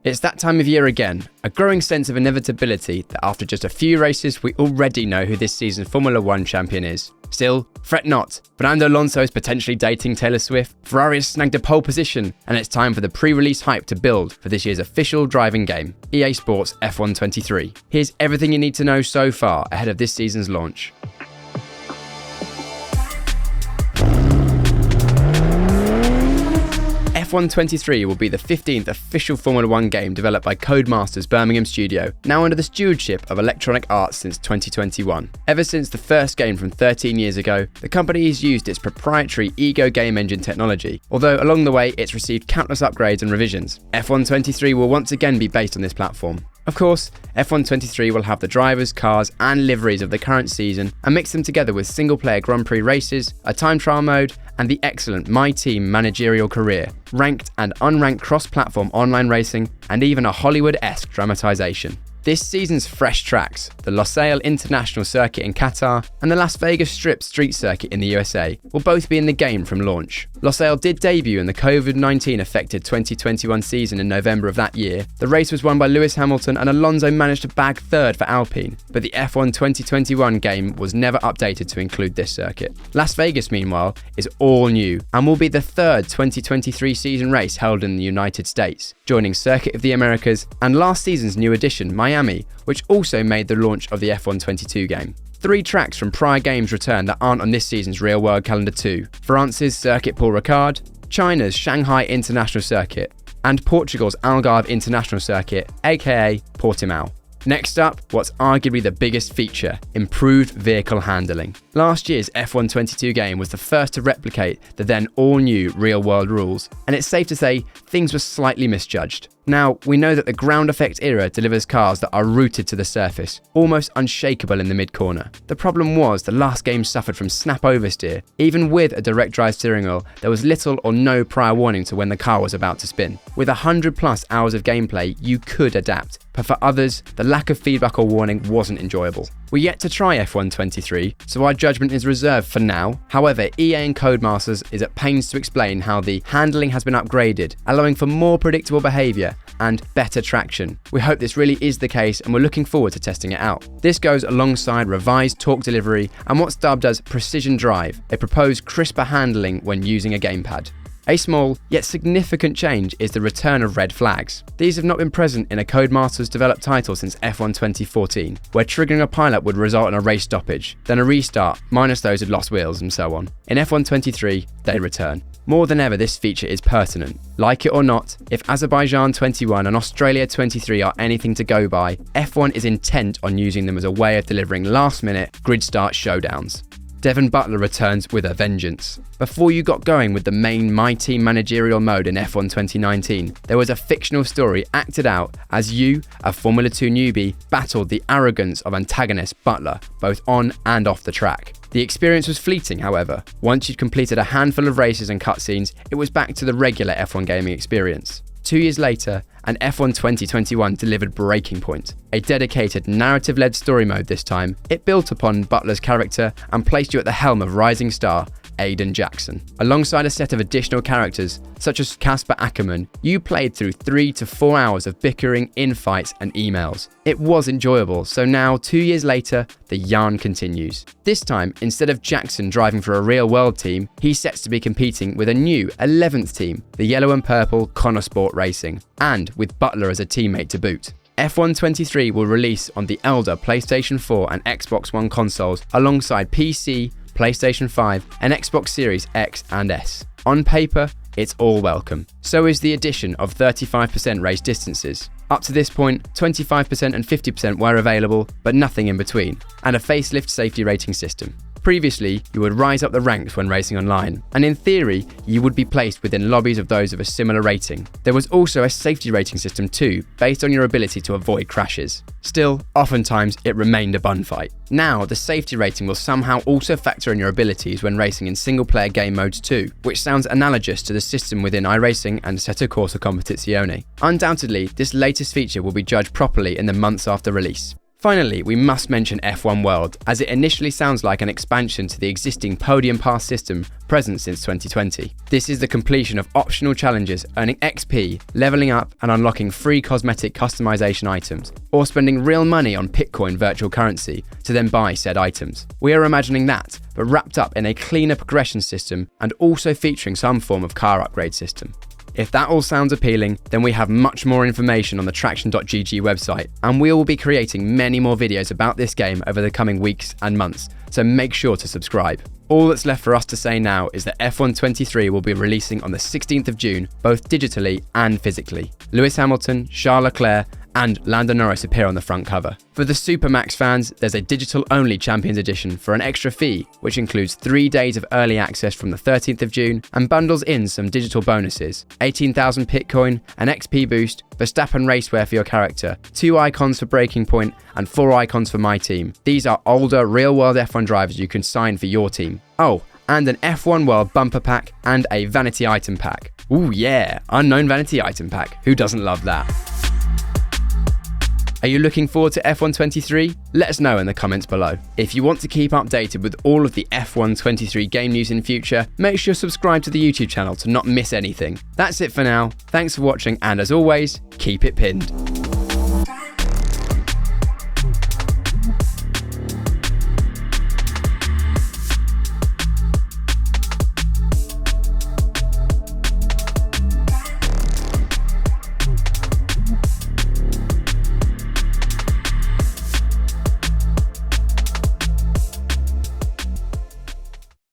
It's that time of year again, a growing sense of inevitability that after just a few races we already know who this season's Formula 1 champion is. Still, fret not. Fernando Alonso is potentially dating Taylor Swift, Ferrari has snagged a pole position, and it's time for the pre-release hype to build for this year's official driving game, EA Sports F1 23. Here's everything you need to know so far ahead of this season's launch. F1 23 will be the 15th official Formula 1 game developed by Codemasters Birmingham studio, now under the stewardship of Electronic Arts since 2021. Ever since the first game from 13 years ago, the company has used its proprietary Ego game engine technology, although along the way it's received countless upgrades and revisions. F1 23 will once again be based on this platform. Of course, F1 23 will have the drivers, cars and liveries of the current season and mix them together with single-player Grand Prix races, a time trial mode, and the excellent My Team managerial career, ranked and unranked cross-platform online racing, and even a Hollywood-esque dramatisation. This season's fresh tracks, the Losail International Circuit in Qatar and the Las Vegas Strip Street Circuit in the USA, will both be in the game from launch. Losail did debut in the COVID-19 affected 2021 season in November of that year. The race was won by Lewis Hamilton and Alonso managed to bag third for Alpine, but the F1 2021 game was never updated to include this circuit. Las Vegas, meanwhile, is all new and will be the third 2023 season race held in the United States, joining Circuit of the Americas and last season's new addition, Miami, which also made the launch of the F1 22 game. 3 tracks from prior games return that aren't on this season's real-world calendar too: France's Circuit Paul Ricard, China's Shanghai International Circuit, and Portugal's Algarve International Circuit, aka Portimao. Next up, what's arguably the biggest feature, improved vehicle handling. Last year's F1 22 game was the first to replicate the then all-new real-world rules, and it's safe to say things were slightly misjudged. Now, we know that the ground effect era delivers cars that are rooted to the surface, almost unshakable in the mid-corner. The problem was the last game suffered from snap oversteer. Even with a direct drive steering wheel, there was little or no prior warning to when the car was about to spin. With 100+ hours of gameplay, you could adapt, but for others, the lack of feedback or warning wasn't enjoyable. We're yet to try F1 23, so our judgment is reserved for now. However, EA and Codemasters is at pains to explain how the handling has been upgraded, allowing for more predictable behaviour and better traction. We hope this really is the case and we're looking forward to testing it out. This goes alongside revised torque delivery and what's dubbed as precision drive, a proposed crisper handling when using a gamepad. A small, yet significant change is the return of red flags. These have not been present in a Codemasters developed title since F1 2014, where triggering a pilot would result in a race stoppage, then a restart, minus those who'd lost wheels and so on. In F1 23, they return. More than ever, this feature is pertinent. Like it or not, if Azerbaijan 21 and Australia 23 are anything to go by, F1 is intent on using them as a way of delivering last-minute grid start showdowns. Devon Butler returns with a vengeance. Before you got going with the main My Team managerial mode in F1 2019, there was a fictional story acted out as you, a Formula 2 newbie, battled the arrogance of antagonist Butler, both on and off the track. The experience was fleeting, however. Once you'd completed a handful of races and cutscenes, it was back to the regular F1 gaming experience. 2 years later, and F1 2021 delivered Breaking Point, a dedicated narrative-led story mode this time. It built upon Butler's character and placed you at the helm of rising star Aiden Jackson. Alongside a set of additional characters, such as Casper Ackerman, you played through 3 to 4 hours of bickering, infights and emails. It was enjoyable, so now 2 years later, the yarn continues. This time, instead of Jackson driving for a real-world team, he's set to be competing with a new 11th team, the yellow and purple Konnersport Racing, and with Butler as a teammate to boot. F1 23 will release on the elder PlayStation 4 and Xbox One consoles alongside PC, PlayStation 5 and Xbox Series X and S. On paper, it's all welcome. So is the addition of 35% race distances. Up to this point, 25% and 50% were available, but nothing in between, and a facelift safety rating system. Previously, you would rise up the ranks when racing online, and in theory, you would be placed within lobbies of those of a similar rating. There was also a safety rating system too, based on your ability to avoid crashes. Still, oftentimes it remained a bun fight. Now, the safety rating will somehow also factor in your abilities when racing in single-player game modes too, which sounds analogous to the system within iRacing and Assetto Corsa Competizione. Undoubtedly, this latest feature will be judged properly in the months after release. Finally, we must mention F1 World, as it initially sounds like an expansion to the existing Podium Pass system present since 2020. This is the completion of optional challenges, earning XP, leveling up and unlocking free cosmetic customization items, or spending real money on Bitcoin virtual currency to then buy said items. We are imagining that, but wrapped up in a cleaner progression system and also featuring some form of car upgrade system. If that all sounds appealing, then we have much more information on the TraxionGG website, and we will be creating many more videos about this game over the coming weeks and months, so make sure to subscribe. All that's left for us to say now is that F1 23 will be releasing on the 16th of June, both digitally and physically. Lewis Hamilton, Charles Leclerc, and Lando Norris appear on the front cover. For the Supermax fans, there's a digital-only Champions Edition for an extra fee, which includes 3 days of early access from the 13th of June and bundles in some digital bonuses, 18,000 Bitcoin, an XP boost, Verstappen racewear for your character, 2 icons for Breaking Point, and 4 icons for my team. These are older, real-world F1 drivers you can sign for your team. Oh, and an F1 World bumper pack and a vanity item pack. Ooh yeah, unknown vanity item pack. Who doesn't love that? Are you looking forward to F1 23? Let us know in the comments below. If you want to keep updated with all of the F1 23 game news in future, make sure to subscribe to the YouTube channel to not miss anything. That's it for now. Thanks for watching, and as always, keep it pinned.